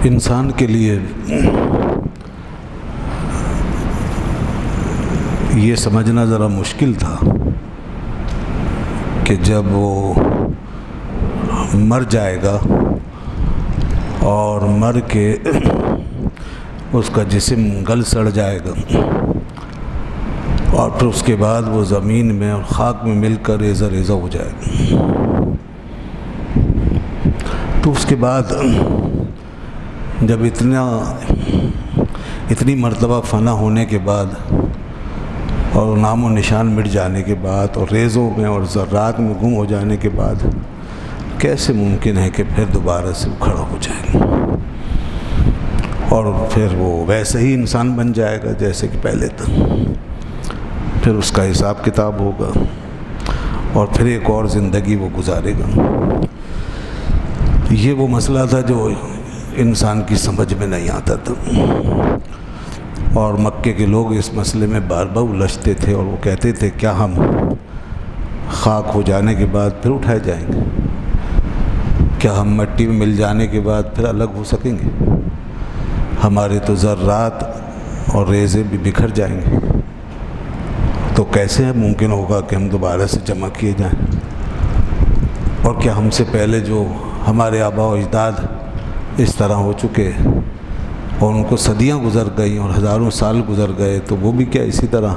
انسان کے لیے یہ سمجھنا ذرا مشکل تھا کہ جب وہ مر جائے گا اور مر کے اس کا جسم گل سڑ جائے گا اور پھر اس کے بعد وہ زمین میں اور خاک میں مل کر ریزہ ریزہ ہو جائے گا، تو اس کے بعد جب اتنی مرتبہ فنا ہونے کے بعد اور نام و نشان مٹ جانے کے بعد اور ریزوں میں اور ذرات میں گم ہو جانے کے بعد کیسے ممکن ہے کہ پھر دوبارہ سے وہ کھڑا ہو جائے گا اور پھر وہ ویسے ہی انسان بن جائے گا جیسے کہ پہلے تھا؟ پھر اس کا حساب کتاب ہوگا اور پھر ایک اور زندگی وہ گزارے گا۔ یہ وہ مسئلہ تھا جو انسان کی سمجھ میں نہیں آتا تھا، اور مکے کے لوگ اس مسئلے میں بار بار الجھتے تھے اور وہ کہتے تھے کیا ہم خاک ہو جانے کے بعد پھر اٹھائے جائیں گے؟ کیا ہم مٹی میں مل جانے کے بعد پھر الگ ہو سکیں گے؟ ہمارے تو ذرات اور ریزے بھی بکھر جائیں گے، تو کیسے ممکن ہوگا کہ ہم دوبارہ سے جمع کیے جائیں؟ اور کیا ہم سے پہلے جو ہمارے آباء و اجداد اس طرح ہو چکے اور ان کو صدیاں گزر گئیں اور ہزاروں سال گزر گئے، تو وہ بھی کیا اسی طرح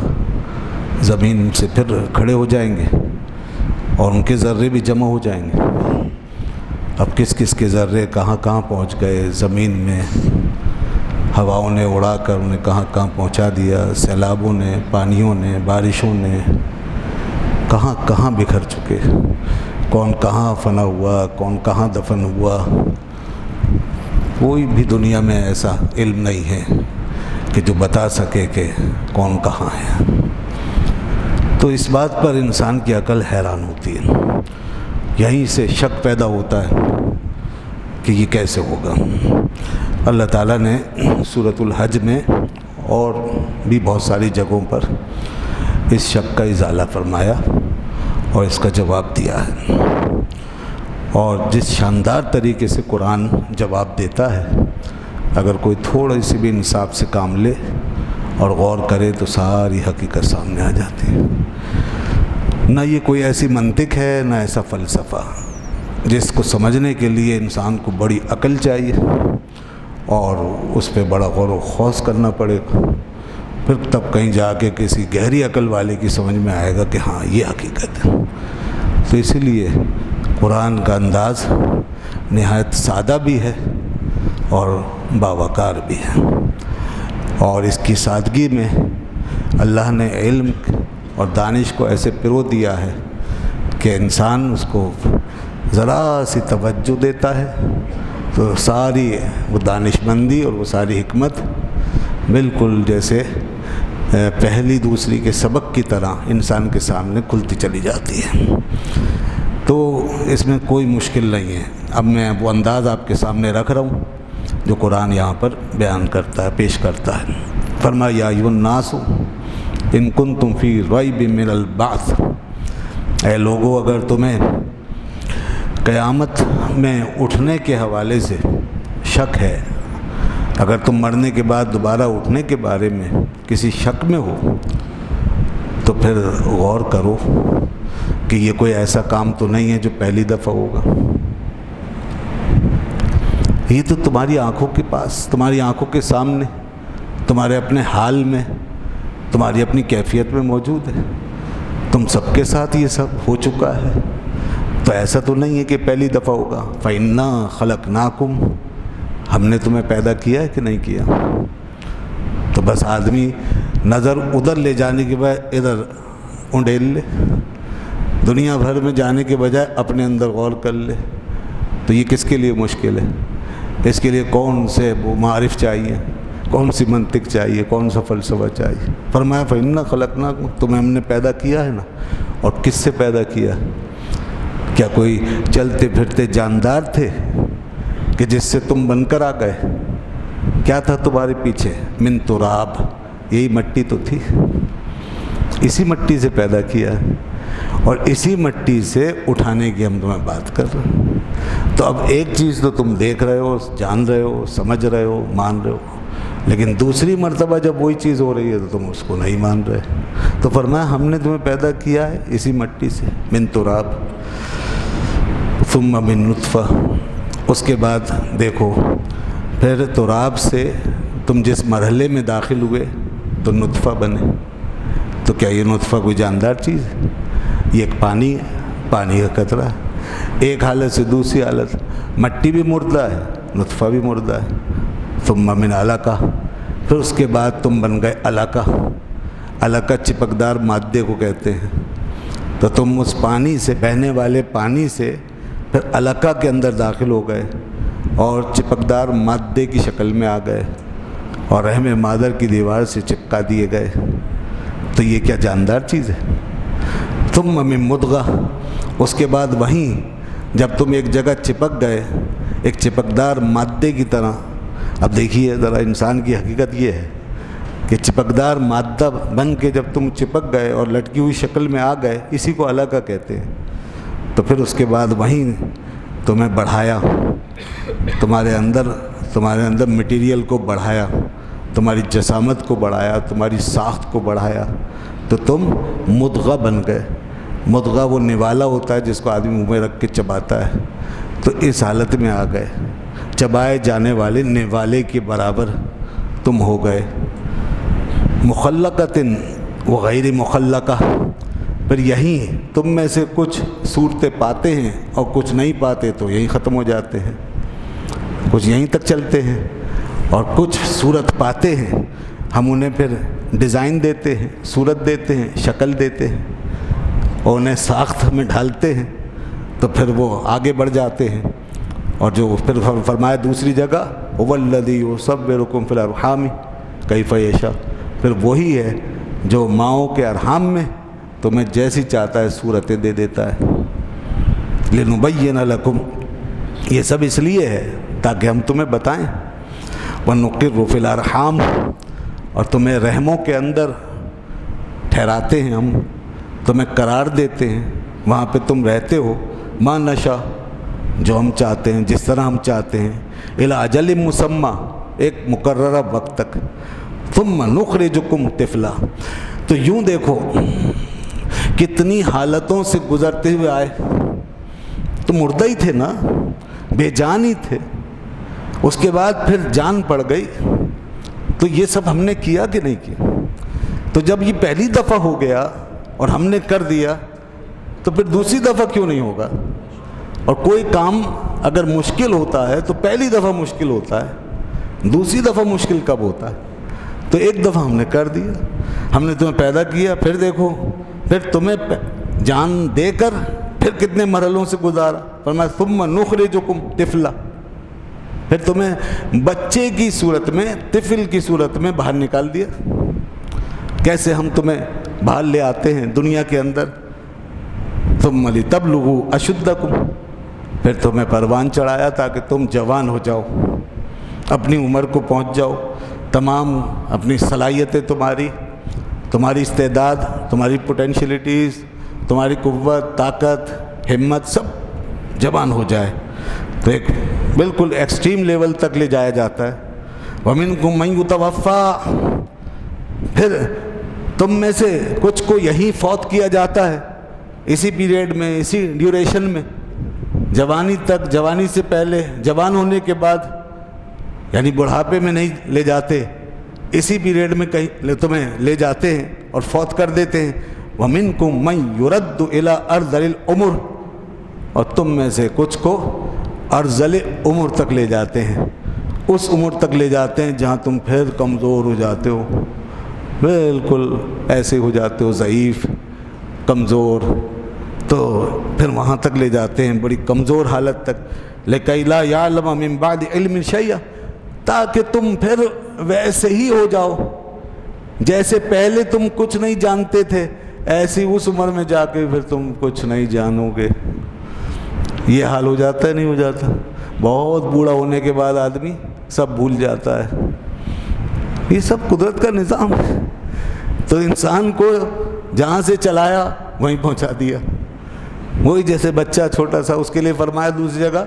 زمین سے پھر کھڑے ہو جائیں گے اور ان کے ذرے بھی جمع ہو جائیں گے؟ اب کس کس کے ذرے کہاں کہاں پہنچ گئے زمین میں، ہواؤں نے اڑا کر انہیں کہاں کہاں پہنچا دیا، سیلابوں نے، پانیوں نے، بارشوں نے کہاں کہاں بکھر چکے، کون کہاں فنا ہوا، کون کہاں دفن ہوا۔ کوئی بھی دنیا میں ایسا علم نہیں ہے کہ جو بتا سکے کہ کون کہاں ہے۔ تو اس بات پر انسان کی عقل حیران ہوتی ہے، یہیں سے شک پیدا ہوتا ہے کہ یہ کیسے ہوگا۔ اللہ تعالیٰ نے سورۃ الحج میں اور بھی بہت ساری جگہوں پر اس شک کا ازالہ فرمایا اور اس کا جواب دیا ہے، اور جس شاندار طریقے سے قرآن جواب دیتا ہے، اگر کوئی تھوڑی سی بھی انصاف سے کام لے اور غور کرے تو ساری حقیقت سامنے آ جاتی ہے۔ نہ یہ کوئی ایسی منطق ہے، نہ ایسا فلسفہ جس کو سمجھنے کے لیے انسان کو بڑی عقل چاہیے اور اس پہ بڑا غور و خوض کرنا پڑے گا، پھر تب کہیں جا کے کسی گہری عقل والے کی سمجھ میں آئے گا کہ ہاں یہ حقیقت ہے۔ تو اسی لیے قرآن کا انداز نہایت سادہ بھی ہے اور باوقار بھی ہے، اور اس کی سادگی میں اللہ نے علم اور دانش کو ایسے پرو دیا ہے کہ انسان اس کو ذرا سی توجہ دیتا ہے تو ساری وہ دانش مندی اور وہ ساری حکمت بالکل جیسے پہلی دوسری کے سبق کی طرح انسان کے سامنے کھلتی چلی جاتی ہے۔ تو اس میں کوئی مشکل نہیں ہے۔ اب میں وہ انداز آپ کے سامنے رکھ رہا ہوں جو قرآن یہاں پر بیان کرتا ہے، پیش کرتا ہے۔ فرمایا یا ایھا الناس ان کنتم فی ریب من البعث، اے لوگو اگر تمہیں قیامت میں اٹھنے کے حوالے سے شک ہے، اگر تم مرنے کے بعد دوبارہ اٹھنے کے بارے میں کسی شک میں ہو تو پھر غور کرو کہ یہ کوئی ایسا کام تو نہیں ہے جو پہلی دفعہ ہوگا۔ یہ تو تمہاری آنکھوں کے پاس، تمہاری آنکھوں کے سامنے، تمہارے اپنے حال میں، تمہاری اپنی کیفیت میں موجود ہے۔ تم سب کے ساتھ یہ سب ہو چکا ہے، تو ایسا تو نہیں ہے کہ پہلی دفعہ ہوگا۔ فَإِنَّا خَلَقْنَاكُمْ، ہم نے تمہیں پیدا کیا ہے کہ نہیں کیا؟ تو بس آدمی نظر ادھر لے جانے کے بعد ادھر انڈیل لے، دنیا بھر میں جانے کے بجائے اپنے اندر غور کر لے، تو یہ کس کے لیے مشکل ہے؟ اس کے لیے کون سے وہ معارف چاہیے، کون سی منطق چاہیے، کون سا فلسفہ چاہیے؟ فرمایا فَإِنَّا خَلَقْنَاكُمْ، تمہیں ہم نے پیدا کیا ہے نا، اور کس سے پیدا کیا؟ کیا کوئی چلتے پھرتے جاندار تھے کہ جس سے تم بن کر آ گئے؟ کیا تھا تمہارے پیچھے؟ من تراب، یہی مٹی تو تھی، اسی مٹی سے پیدا کیا ہے اور اسی مٹی سے اٹھانے کی ہم تمہیں بات کر رہے ہیں۔ تو اب ایک چیز تو تم دیکھ رہے ہو، جان رہے ہو، سمجھ رہے ہو، مان رہے ہو، لیکن دوسری مرتبہ جب وہی چیز ہو رہی ہے تو تم اس کو نہیں مان رہے۔ تو فرمایا ہم نے تمہیں پیدا کیا ہے اسی مٹی سے، من تراب ثم من نطفہ، اس کے بعد دیکھو پھر تراب سے تم جس مرحلے میں داخل ہوئے تو نطفہ بنے۔ تو کیا یہ نطفہ کوئی جاندار چیز ہے؟ یہ ایک پانی ہے، پانی کا قطرہ ہے۔ ایک حالت سے دوسری حالت، مٹی بھی مردہ ہے، نطفہ بھی مردہ ہے۔ ثم من علقہ، پھر اس کے بعد تم بن گئے علقہ۔ علقہ چپکدار مادے کو کہتے ہیں۔ تو تم اس پانی سے، بہنے والے پانی سے پھر علقہ کے اندر داخل ہو گئے اور چپکدار مادے کی شکل میں آ گئے اور رحم مادر کی دیوار سے چپکا دیے گئے۔ تو یہ کیا جاندار چیز ہے؟ ثم من مضغہ، اس کے بعد وہیں جب تم ایک جگہ چپک گئے ایک چپکدار مادے کی طرح، اب دیکھیے ذرا انسان کی حقیقت یہ ہے کہ چپکدار مادہ بن کے جب تم چپک گئے اور لٹکی ہوئی شکل میں آ گئے، اسی کو علقہ کہتے ہیں۔ تو پھر اس کے بعد وہیں تمہیں بڑھایا، تمہارے اندر مٹیریل کو بڑھایا، تمہاری جسامت کو بڑھایا، تمہاری ساخت کو بڑھایا، تو تم مضغہ بن گئے۔ مضغہ وہ نوالا ہوتا ہے جس کو آدمی منہ میں رکھ کے چباتا ہے، تو اس حالت میں آ گئے، چبائے جانے والے نوالے کے برابر تم ہو گئے۔ مخلقۃ و غیر مخلقہ، پھر یہیں تم میں سے کچھ صورتیں پاتے ہیں اور کچھ نہیں پاتے تو یہیں ختم ہو جاتے ہیں، کچھ یہیں تک چلتے ہیں، اور کچھ صورت پاتے ہیں، ہم انہیں پھر ڈیزائن دیتے ہیں، صورت دیتے ہیں، شکل دیتے ہیں اور انہیں ساخت میں ڈھالتے ہیں، تو پھر وہ آگے بڑھ جاتے ہیں۔ اور جو پھر فرمایا دوسری جگہ هو الذی یصورکم فی الارحام کیف یشاء، پھر وہی ہے جو ماؤں کے ارحام میں تمہیں جیسی چاہتا ہے صورتیں دے دیتا ہے۔ لنبین لکم، یہ سب اس لیے ہے تاکہ ہم تمہیں بتائیں۔ ونقر فی الارحام، اور تمہیں رحموں کے اندر ٹھہراتے ہیں، ہم تمہیں قرار دیتے ہیں، وہاں پہ تم رہتے ہو، ما نشاء، جو ہم چاہتے ہیں، جس طرح ہم چاہتے ہیں، الی اجل مسمی، ایک مقررہ وقت تک، ثم نخرجکم طفلا۔ تو یوں دیکھو کتنی حالتوں سے گزرتے ہوئے آئے، تو مردہ ہی تھے نا، بے جان ہی تھے، اس کے بعد پھر جان پڑ گئی۔ تو یہ سب ہم نے کیا کہ نہیں کیا؟ تو جب یہ پہلی دفعہ ہو گیا اور ہم نے کر دیا تو پھر دوسری دفعہ کیوں نہیں ہوگا؟ اور کوئی کام اگر مشکل ہوتا ہے تو پہلی دفعہ مشکل ہوتا ہے، دوسری دفعہ مشکل کب ہوتا ہے؟ تو ایک دفعہ ہم نے کر دیا، ہم نے تمہیں پیدا کیا، پھر دیکھو پھر تمہیں جان دے کر پھر کتنے مرحلوں سے گزارا، فرمایا ثم نخرجکم طفلا، پھر تمہیں بچے کی صورت میں، طفل کی صورت میں باہر نکال دیا۔ کیسے ہم تمہیں باہر لے آتے ہیں دنیا کے اندر، ثم لتبلغوا اشدکم، پھر تمہیں پروان چڑھایا تاکہ تم جوان ہو جاؤ، اپنی عمر کو پہنچ جاؤ، تمام اپنی صلاحیتیں، تمہاری استعداد، تمہاری پوٹینشیلٹیز، تمہاری قوت، طاقت، ہمت سب جوان ہو جائے، تو ایک بالکل ایکسٹریم لیول تک لے جایا جاتا ہے۔ وَمِنْكُمْ مَنْ يُتَوَفَّى، پھر تم میں سے کچھ کو یہی فوت کیا جاتا ہے اسی پیریڈ میں، اسی ڈیوریشن میں، جوانی تک، جوانی سے پہلے، جوان ہونے کے بعد، یعنی بڑھاپے میں نہیں لے جاتے، اسی پیریڈ میں کہیں تمہیں لے جاتے ہیں اور فوت کر دیتے ہیں۔ وَمِنْكُمْ مَنْ يُرَدُّ إِلَىٰ أَرْذَلِ الْعُمُرِ، اور تم میں سے کچھ کو ارذل عمر تک لے جاتے ہیں، اس عمر تک لے جاتے ہیں جہاں تم پھر کمزور ہو جاتے ہو، بالکل ایسے ہو جاتے ہو، ضعیف، کمزور، تو پھر وہاں تک لے جاتے ہیں، بڑی کمزور حالت تک۔ لِكَيْ لَا يَعْلَمَ مِن بَعْدِ عِلْمٍ شَيْئًا، تاکہ تم پھر ویسے ہی ہو جاؤ جیسے پہلے تم کچھ نہیں جانتے تھے، ایسی اس عمر میں جا کے پھر تم کچھ نہیں جانو گے۔ یہ حال ہو جاتا ہے نہیں ہو جاتا؟ بہت بوڑھا ہونے کے بعد آدمی سب بھول جاتا ہے، یہ سب قدرت کا نظام ہے۔ تو انسان کو جہاں سے چلایا وہیں پہنچا دیا، وہی جیسے بچہ چھوٹا سا، اس کے لیے فرمایا دوسری جگہ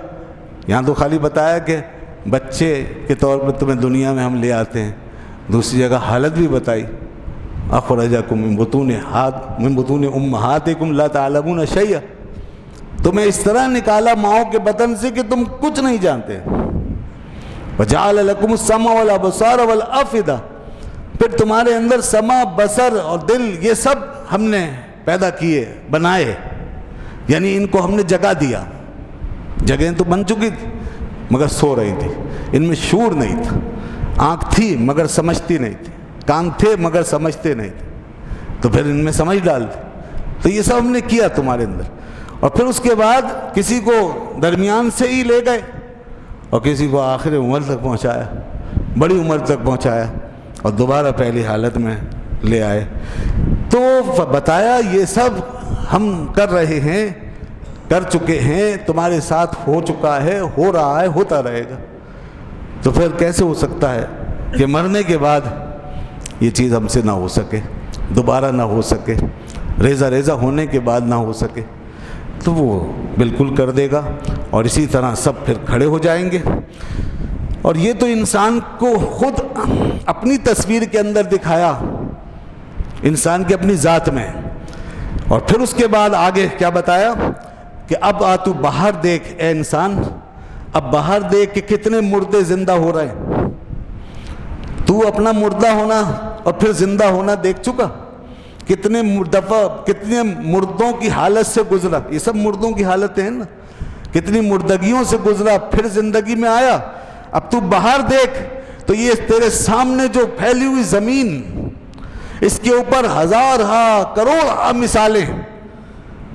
یہاں تو خالی بتایا کہ بچے کے طور پر تمہیں دنیا میں ہم لے آتے ہیں، دوسری جگہ حالت بھی بتائی، اخرجکم من بطون امہاتکم لا تعلمون شیئا، تمہیں اس طرح نکالا ماؤں کے بطن سے کہ تم کچھ نہیں جانتے، وجعل لکم السمع والابصار والافئدہ، پھر تمہارے اندر سمع، بصر اور دل یہ سب ہم نے پیدا کیے، بنائے، یعنی ان کو ہم نے جگہ دیا۔ جگہیں تو بن چکی تھی مگر سو رہی تھی، ان میں شعور نہیں تھا، آنکھ تھی مگر سمجھتی نہیں تھی، کان تھے مگر سمجھتے نہیں تھے، تو پھر ان میں سمجھ ڈال دی۔ تو یہ سب ہم نے کیا تمہارے اندر، اور پھر اس کے بعد کسی کو درمیان سے ہی لے گئے اور کسی کو آخر عمر تک پہنچایا، بڑی عمر تک پہنچایا، اور دوبارہ پہلی حالت میں لے آئے۔ تو بتایا یہ سب ہم کر رہے ہیں، کر چکے ہیں، تمہارے ساتھ ہو چکا ہے، ہو رہا ہے، ہوتا رہے گا۔ تو پھر کیسے ہو سکتا ہے کہ مرنے کے بعد یہ چیز ہم سے نہ ہو سکے، دوبارہ نہ ہو سکے، ریزہ ریزہ ہونے کے بعد نہ ہو سکے؟ تو وہ بالکل کر دے گا، اور اسی طرح سب پھر کھڑے ہو جائیں گے۔ اور یہ تو انسان کو خود اپنی تصویر کے اندر دکھایا، انسان کی اپنی ذات میں، اور پھر اس کے بعد آگے کیا بتایا کہ اب آ تو باہر دیکھ اے انسان، اب باہر دیکھ کہ کتنے مردے زندہ ہو رہے ہیں۔ تو اپنا مردہ ہونا اور پھر زندہ ہونا دیکھ چکا، کتنے دفعہ کتنے مردوں کی حالت سے گزرا، یہ سب مردوں کی حالتیں ہیں نا، کتنی مردگیوں سے گزرا، پھر زندگی میں آیا۔ اب تو باہر دیکھ تو یہ تیرے سامنے جو پھیلی ہوئی زمین، اس کے اوپر ہزار کروڑ مثالیں،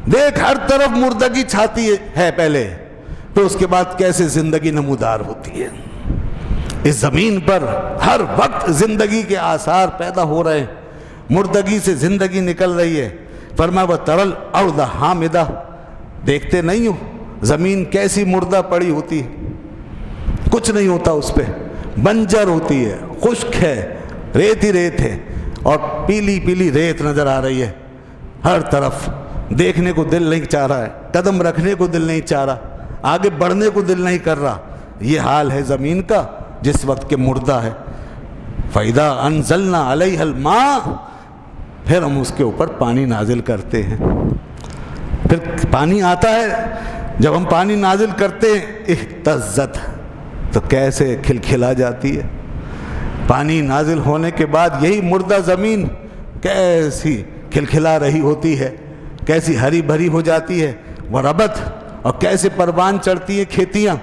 دیکھ ہر طرف مردگی چھاتی ہے پہلے، پھر اس کے بعد کیسے زندگی نمودار ہوتی ہے۔ اس زمین پر ہر وقت زندگی کے آثار پیدا ہو رہے ہیں، مردگی سے زندگی نکل رہی ہے۔ فرمایا وَتَرَى الْأَرْضَ حَامِدَةً، دیکھتے نہیں ہو زمین کیسی مردہ پڑی ہوتی ہے، کچھ نہیں ہوتا اس پہ، بنجر ہوتی ہے، خشک ہے، ریت ہی ریت ہے، اور پیلی پیلی ریت نظر آ رہی ہے ہر طرف، دیکھنے کو دل نہیں چاہ رہا ہے، قدم رکھنے کو دل نہیں چاہ رہا، آگے بڑھنے کو دل نہیں کر رہا۔ یہ حال ہے زمین کا جس وقت کے مردہ ہے۔ فَإِذَا أَنزَلْنَا عَلَيْهَا الْمَاءَ، پھر ہم اس کے اوپر پانی نازل کرتے ہیں۔ پھر پانی آتا ہے، جب ہم پانی نازل کرتے ہیں اہتزت، تو کیسے کھلکھلا جاتی ہے۔ پانی نازل ہونے کے بعد یہی مردہ زمین کیسی کھلکھلا رہی ہوتی ہے، کیسی ہری بھری ہو جاتی ہے، وربت، اور کیسے پروان چڑھتی ہیں کھیتیاں،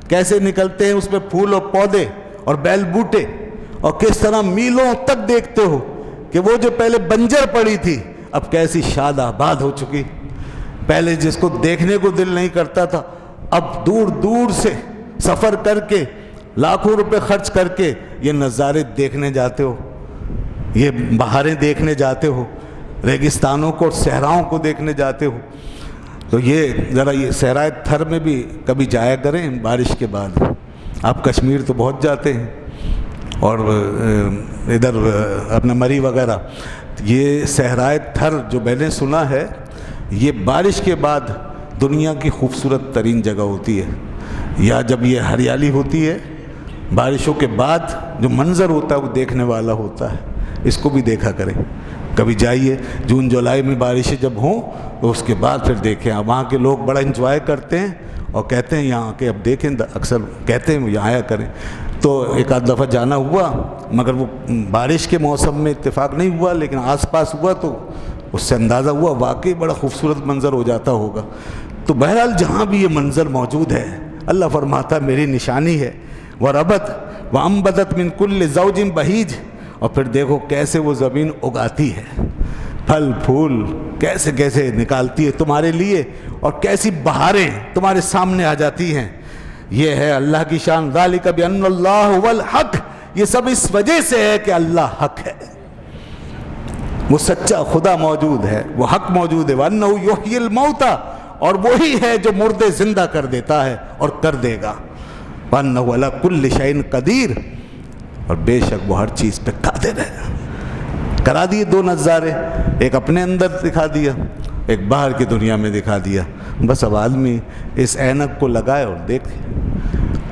کیسے نکلتے ہیں اس پہ پھول اور پودے اور بیل بوٹے، اور کس طرح میلوں تک دیکھتے ہو کہ وہ جو پہلے بنجر پڑی تھی اب کیسی شاد آباد ہو چکی۔ پہلے جس کو دیکھنے کو دل نہیں کرتا تھا، اب دور دور سے سفر کر کے لاکھوں روپے خرچ کر کے یہ نظارے دیکھنے جاتے ہو، یہ بہاریں دیکھنے جاتے ہو، ریگستانوں کو اور صحراؤں کو دیکھنے جاتے ہو۔ تو یہ ذرا یہ صحرائے تھر میں بھی کبھی جایا کریں بارش کے بعد۔ آپ کشمیر تو بہت جاتے ہیں، اور ادھر اپنا مری وغیرہ، یہ صحرائے تھر جو میں نے سنا ہے یہ بارش کے بعد دنیا کی خوبصورت ترین جگہ ہوتی ہے، یا جب یہ ہریالی ہوتی ہے بارشوں کے بعد جو منظر ہوتا ہے وہ دیکھنے والا ہوتا ہے۔ اس کو بھی دیکھا کریں، کبھی جائیے جون جولائی میں بارشیں جب ہوں تو اس کے بعد پھر دیکھیں۔ وہاں کے لوگ بڑا انجوائے کرتے ہیں اور کہتے ہیں یہاں کے اب دیکھیں، اکثر کہتے ہیں یہاں آیا کریں۔ تو ایک آدھ دفعہ جانا ہوا، مگر وہ بارش کے موسم میں اتفاق نہیں ہوا، لیکن آس پاس ہوا تو اس سے اندازہ ہوا واقعی بڑا خوبصورت منظر ہو جاتا ہوگا۔ تو بہرحال جہاں بھی یہ منظر موجود ہے، اللہ فرماتا میری نشانی ہے۔ وَرَبَتْ وَأَنبَتَتْ مِنْ كُلِّ زَوْجٍ بَهِيجٍ، اور پھر دیکھو کیسے وہ زمین اگاتی ہے، پھل پھول کیسے کیسے نکالتی ہے تمہارے لیے، اور کیسی بہاریں تمہارے سامنے آ جاتی ہیں۔ یہ ہے اللہ کی شان۔ ذَلِكَ بِأَنَّ اللَّهُ هُوَ الْحَقُّ، یہ سب اس وجہ سے ہے کہ اللہ حق ہے، وہ سچا خدا موجود ہے، وہ حق موجود ہے۔ وَأَنَّهُ يُحْيِي الْمَوْتَى، اور وہی ہے جو مردے زندہ کر دیتا ہے اور کر دے گا۔ وَأَنَّهُ عَلَى كُلِّ شَيْءٍ قَدِيرٌ، اور بے شک وہ ہر چیز پہ قادر ہے۔ کرا دیے دو نظارے، ایک اپنے اندر دکھا دیا، ایک باہر کی دنیا میں دکھا دیا۔ بس اب آدمی اس اینک کو لگائے اور دیکھے،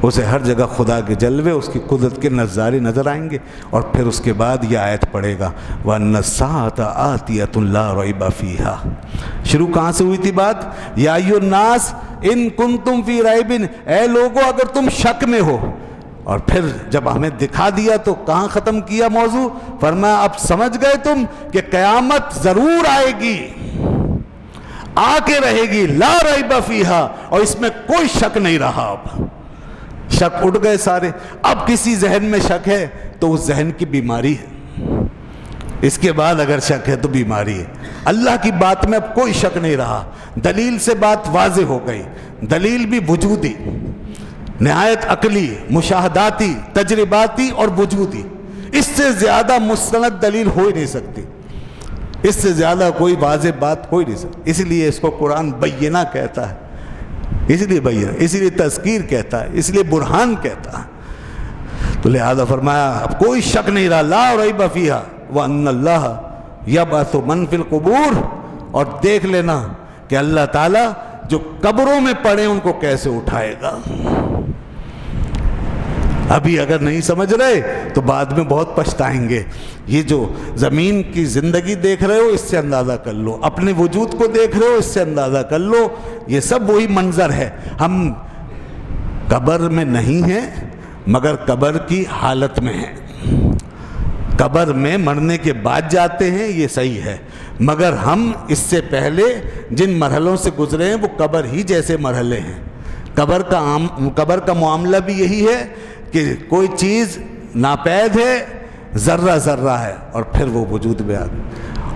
اسے ہر جگہ خدا کے جلوے، اس کی قدرت کے نظارے نظر آئیں گے۔ اور پھر اس کے بعد یہ آیت پڑھے گا وَأَنَّ السَّاعَةَ آتِيَةٌ لَا رَيْبَ فِيهَا۔ شروع کہاں سے ہوئی تھی بات؟ یا ایھا الناس ان کنتم فی ریب، اے لوگو اگر تم شک میں ہو۔ اور پھر جب ہمیں دکھا دیا تو کہاں ختم کیا موضوع؟ فرمایا اب سمجھ گئے تم کہ قیامت ضرور آئے گی، آ کے رہے گی، لا ریب فیہا، اور اس میں کوئی شک نہیں رہا۔ اب شک اٹھ گئے سارے۔ اب کسی ذہن میں شک ہے تو اس ذہن کی بیماری ہے، اس کے بعد اگر شک ہے تو بیماری ہے۔ اللہ کی بات میں اب کوئی شک نہیں رہا، دلیل سے بات واضح ہو گئی، دلیل بھی وجودی، نہایت عقلی، مشاہداتی، تجرباتی اور وجودی۔ اس سے زیادہ مستند دلیل ہو ہی نہیں سکتی، اس سے زیادہ کوئی واضح بات ہو ہی نہیں سکتی۔ اس لیے اس کو قرآن بینہ کہتا ہے، اس لیے بینہ، اس لیے تذکیر کہتا ہے، اس لیے برہان کہتا ہے۔ تو لہذا فرمایا اب کوئی شک نہیں رہا، لا ریب فیہا وَأَنَّ اللَّهَ يَبْعَثُ مَن فِي الْقُبُورِ، اور دیکھ لینا کہ اللہ تعالیٰ جو قبروں میں پڑے ان کو کیسے اٹھائے گا۔ ابھی اگر نہیں سمجھ رہے تو بعد میں بہت پچھتائیں گے۔ یہ جو زمین کی زندگی دیکھ رہے ہو اس سے اندازہ کر لو، اپنے وجود کو دیکھ رہے ہو اس سے اندازہ کر لو، یہ سب وہی منظر ہے۔ ہم قبر میں نہیں ہیں مگر قبر کی حالت میں ہیں، قبر میں مرنے کے بعد جاتے ہیں، یہ صحیح ہے، مگر ہم اس سے پہلے جن مرحلوں سے گزرے ہیں وہ قبر ہی جیسے مرحلے ہیں۔ قبر کا معاملہ بھی یہی ہے کہ کوئی چیز ناپید ہے، ذرہ ذرہ ہے، اور پھر وہ وجود میں آ گئی۔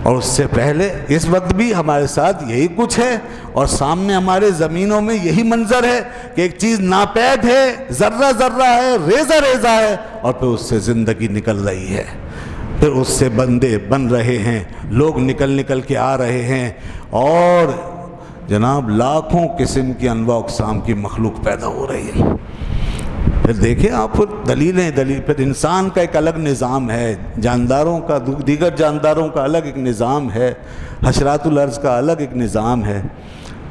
اور اس سے پہلے اس وقت بھی ہمارے ساتھ یہی کچھ ہے، اور سامنے ہمارے زمینوں میں یہی منظر ہے کہ ایک چیز ناپید ہے، ذرہ ذرہ ہے، ریزہ ریزہ ہے، اور پھر اس سے زندگی نکل رہی ہے، پھر اس سے بندے بن رہے ہیں، لوگ نکل کے آ رہے ہیں، اور جناب لاکھوں قسم کی انواع اقسام کی مخلوق پیدا ہو رہی ہے۔ پھر دیکھیں آپ دلیل پھر انسان کا ایک الگ نظام ہے، جانداروں کا، دیگر جانداروں کا الگ ایک نظام ہے، حشرات الارض کا الگ ایک نظام ہے،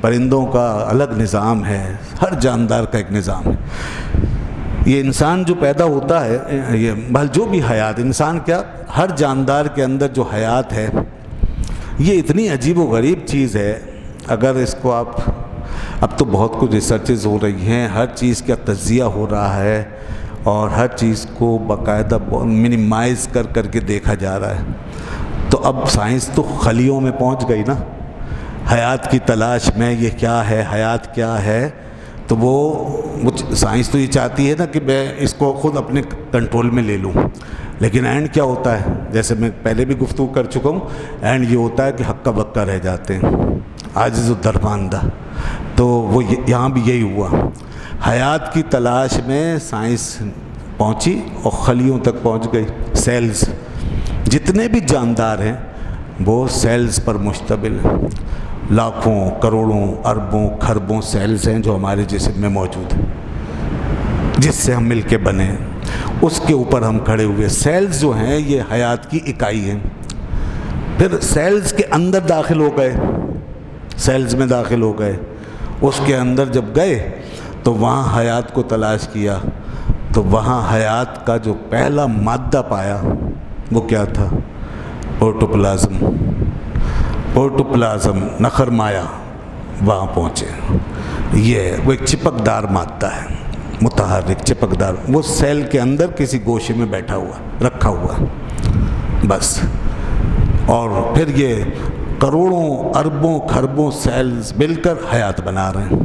پرندوں کا الگ نظام ہے، ہر جاندار کا ایک نظام ہے۔ یہ انسان جو پیدا ہوتا ہے، یہ بھل جو بھی حیات، انسان کیا ہر جاندار کے اندر جو حیات ہے یہ اتنی عجیب و غریب چیز ہے، اگر اس کو آپ، اب تو بہت کچھ ریسرچز ہو رہی ہیں، ہر چیز کا تجزیہ ہو رہا ہے، اور ہر چیز کو باقاعدہ منیمائز کر کے دیکھا جا رہا ہے۔ تو اب سائنس تو خلیوں میں پہنچ گئی نا، حیات کی تلاش میں، یہ کیا ہے، حیات کیا ہے، تو وہ سائنس تو یہ چاہتی ہے نا کہ میں اس کو خود اپنے کنٹرول میں لے لوں، لیکن اینڈ کیا ہوتا ہے، جیسے میں پہلے بھی گفتگو کر چکا ہوں، اینڈ یہ ہوتا ہے کہ ہکا بکا رہ جاتے ہیں، عاجز و درماندہ۔ تو وہ یہاں بھی یہی ہوا، حیات کی تلاش میں سائنس پہنچی اور خلیوں تک پہنچ گئی۔ سیلز، جتنے بھی جاندار ہیں وہ سیلز پر مشتمل ہیں، لاکھوں، کروڑوں، اربوں، کھربوں سیلز ہیں جو ہمارے جسم میں موجود ہیں، جس سے ہم مل کے بنے ہیں، اس کے اوپر ہم کھڑے ہوئے۔ سیلز جو ہیں یہ حیات کی اکائی ہیں۔ پھر سیلز کے اندر داخل ہو گئے، سیلز میں داخل ہو گئے، اس کے اندر جب گئے تو وہاں حیات کو تلاش کیا، تو وہاں حیات کا جو پہلا مادہ پایا وہ کیا تھا؟ پروٹوپلازم، نخر مایا، وہاں پہنچے۔ یہ وہ ایک چپکدار مادہ ہے، متحرک چپکدار، وہ سیل کے اندر کسی گوشے میں بیٹھا ہوا، رکھا ہوا، بس۔ اور پھر یہ کروڑوں، اربوں، کھربوں سیلز مل کر حیات بنا رہے ہیں،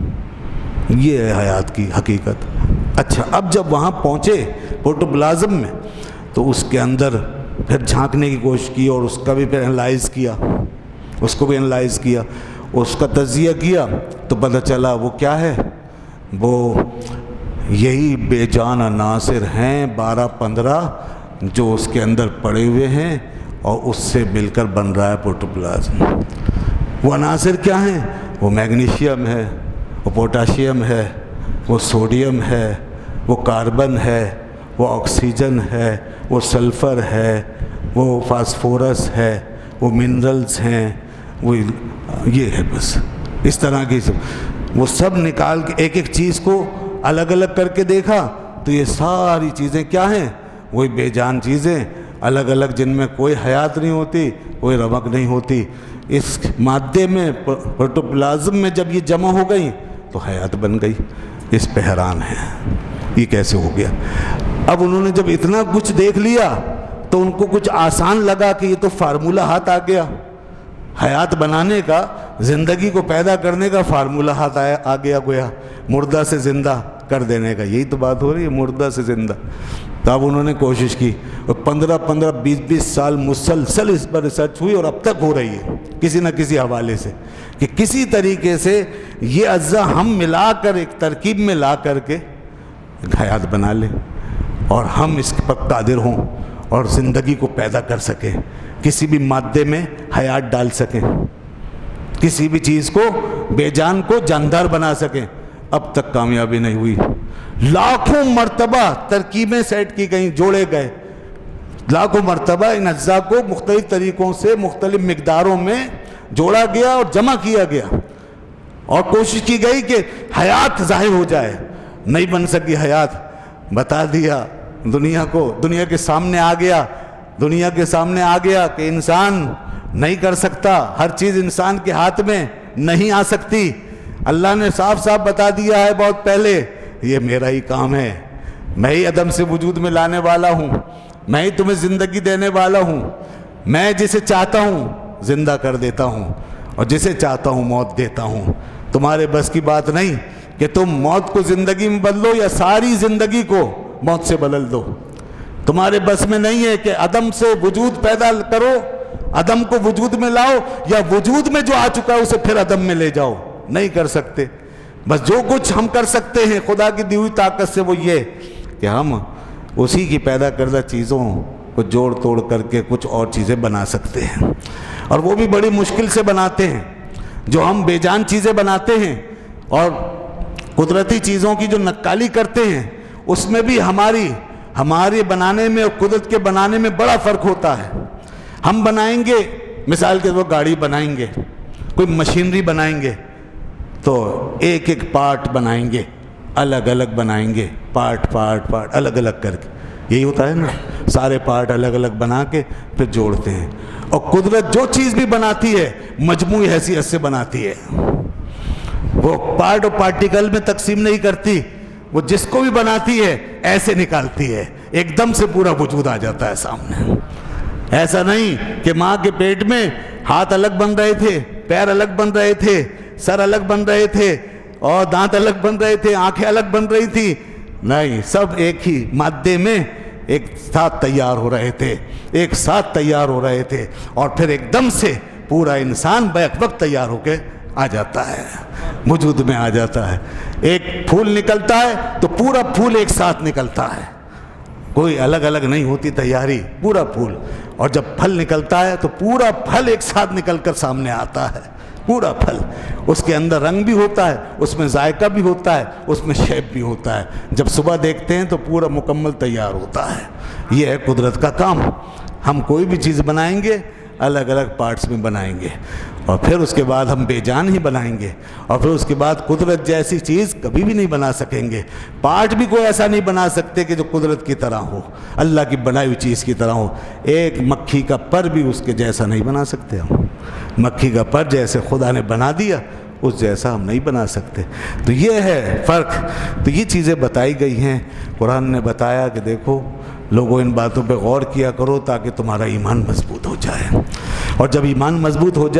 یہ ہے حیات کی حقیقت۔ اچھا، اب جب وہاں پہنچے پروٹوپلازم میں، تو اس کے اندر پھر جھانکنے کی کوشش کی، اور اس کا بھی پھر انالائز کیا، اس کو بھی انالائز کیا، اس کا تجزیہ کیا، تو پتہ چلا وہ کیا ہے، وہ یہی بے جان عناصر ہیں 12-15 جو اس کے اندر پڑے ہوئے ہیں، اور اس سے مل کر بن رہا ہے پروٹوپلازم۔ وہ عناصر کیا ہیں؟ وہ میگنیشیم ہے، وہ پوٹاشیم ہے، وہ سوڈیم ہے، وہ کاربن ہے، وہ آکسیجن ہے، وہ سلفر ہے، وہ فاسفورس ہے، وہ منرلز ہیں، وہ یہ ہے بس۔ اس طرح کی وہ سب نکال کے ایک ایک چیز کو الگ الگ کر کے دیکھا تو یہ ساری چیزیں کیا ہیں؟ وہی بے جان چیزیں الگ الگ، جن میں کوئی حیات نہیں ہوتی، کوئی رمق نہیں ہوتی۔ اس مادے میں پروٹوپلازم میں جب یہ جمع ہو گئی تو حیات بن گئی۔ اس پہ حیران ہے یہ کیسے ہو گیا۔ اب انہوں نے جب اتنا کچھ دیکھ لیا تو ان کو کچھ آسان لگا کہ یہ تو فارمولہ ہاتھ آ گیا، حیات بنانے کا، زندگی کو پیدا کرنے کا فارمولہ ہاتھ آ گیا، گویا مردہ سے زندہ کر دینے کا۔ یہی تو بات ہو رہی ہے، مردہ سے زندہ۔ تو اب انہوں نے کوشش کی اور 15-20 سال مسلسل اس پر ریسرچ ہوئی اور اب تک ہو رہی ہے کسی نہ کسی حوالے سے، کہ کسی طریقے سے یہ اجزاء ہم ملا کر ایک ترکیب میں لا کر کے حیات بنا لیں اور ہم اس پر قادر ہوں اور زندگی کو پیدا کر سکیں، کسی بھی مادے میں حیات ڈال سکیں، کسی بھی چیز کو، بے جان کو جاندار بنا سکیں۔ اب تک کامیابی نہیں ہوئی۔ لاکھوں مرتبہ ترکیبیں سیٹ کی گئیں، جوڑے گئے، لاکھوں مرتبہ ان اجزاء کو مختلف طریقوں سے مختلف مقداروں میں جوڑا گیا اور جمع کیا گیا اور کوشش کی گئی کہ حیات ظاہر ہو جائے۔ نہیں بن سکی حیات، بتا دیا دنیا کو، دنیا کے سامنے آ گیا، دنیا کے سامنے آ گیا کہ انسان نہیں کر سکتا، ہر چیز انسان کے ہاتھ میں نہیں آ سکتی۔ اللہ نے صاف صاف بتا دیا ہے بہت پہلے، یہ میرا ہی کام ہے، میں ہی عدم سے وجود میں لانے والا ہوں، میں ہی تمہیں زندگی دینے والا ہوں، میں جسے چاہتا ہوں زندہ کر دیتا ہوں اور جسے چاہتا ہوں موت دیتا ہوں۔ تمہارے بس کی بات نہیں کہ تم موت کو زندگی میں بدلو یا ساری زندگی کو موت سے بدل دو۔ تمہارے بس میں نہیں ہے کہ عدم سے وجود پیدا کرو، عدم کو وجود میں لاؤ، یا وجود میں جو آ چکا ہے اسے پھر عدم میں لے جاؤ۔ نہیں کر سکتے۔ بس جو کچھ ہم کر سکتے ہیں خدا کی دی ہوئی طاقت سے وہ یہ کہ ہم اسی کی پیدا کردہ چیزوں کو جوڑ توڑ کر کے کچھ اور چیزیں بنا سکتے ہیں، اور وہ بھی بڑی مشکل سے بناتے ہیں۔ جو ہم بے جان چیزیں بناتے ہیں اور قدرتی چیزوں کی جو نقالی کرتے ہیں، اس میں بھی ہمارے بنانے میں اور قدرت کے بنانے میں بڑا فرق ہوتا ہے۔ ہم بنائیں گے، مثال کے طور پر گاڑی بنائیں گے، کوئی مشینری بنائیں گے تو ایک ایک پارٹ بنائیں گے، الگ الگ بنائیں گے، پارٹ الگ الگ کر کے، یہی ہوتا ہے نا، سارے پارٹ الگ الگ بنا کے پھر جوڑتے ہیں۔ اور قدرت جو چیز بھی بناتی ہے مجموعی حیثیت سے بناتی ہے، وہ پارٹ اور پارٹیکل میں تقسیم نہیں کرتی، وہ جس کو بھی بناتی ہے ایسے نکالتی ہے، ایک دم سے پورا وجود آ جاتا ہے سامنے۔ ایسا نہیں کہ ماں کے پیٹ میں ہاتھ الگ بن رہے تھے، پیر الگ بن رہے تھے، سر الگ بن رہے تھے اور دانت الگ بن رہے تھے، آنکھیں الگ بن رہی تھی، نہیں، سب ایک ہی مادے میں ایک ساتھ تیار ہو رہے تھے، ایک ساتھ تیار ہو رہے تھے، اور پھر ایک دم سے پورا انسان بیک وقت تیار ہو کے آ جاتا ہے، وجود میں آ جاتا ہے۔ ایک پھول نکلتا ہے تو پورا پھول ایک ساتھ نکلتا ہے، کوئی الگ الگ نہیں ہوتی تیاری، پورا پھول۔ اور جب پھل نکلتا ہے تو پورا پھل ایک ساتھ نکل کر سامنے آتا ہے، پورا پھل، اس کے اندر رنگ بھی ہوتا ہے، اس میں ذائقہ بھی ہوتا ہے، اس میں شیپ بھی ہوتا ہے۔ جب صبح دیکھتے ہیں تو پورا مکمل تیار ہوتا ہے۔ یہ ہے قدرت کا کام۔ ہم کوئی بھی چیز بنائیں گے الگ الگ پارٹس میں بنائیں گے، اور پھر اس کے بعد ہم بے جان ہی بنائیں گے، اور پھر اس کے بعد قدرت جیسی چیز کبھی بھی نہیں بنا سکیں گے۔ پارٹ بھی کوئی ایسا نہیں بنا سکتے کہ جو قدرت کی طرح ہو، اللہ کی بنائی ہوئی چیز کی طرح ہو۔ ایک مکھی کا پر بھی اس کے جیسا نہیں بنا سکتے ہم، مکھی کا پر جیسے خدا نے بنا دیا اس جیسا ہم نہیں بنا سکتے۔ تو یہ ہے فرق۔ تو یہ چیزیں بتائی گئی ہیں، قرآن نے بتایا کہ دیکھو لوگوں ان باتوں پہ غور کیا کرو تاکہ تمہارا ایمان مضبوط ہو جائے، اور جب ایمان مضبوط ہو جائے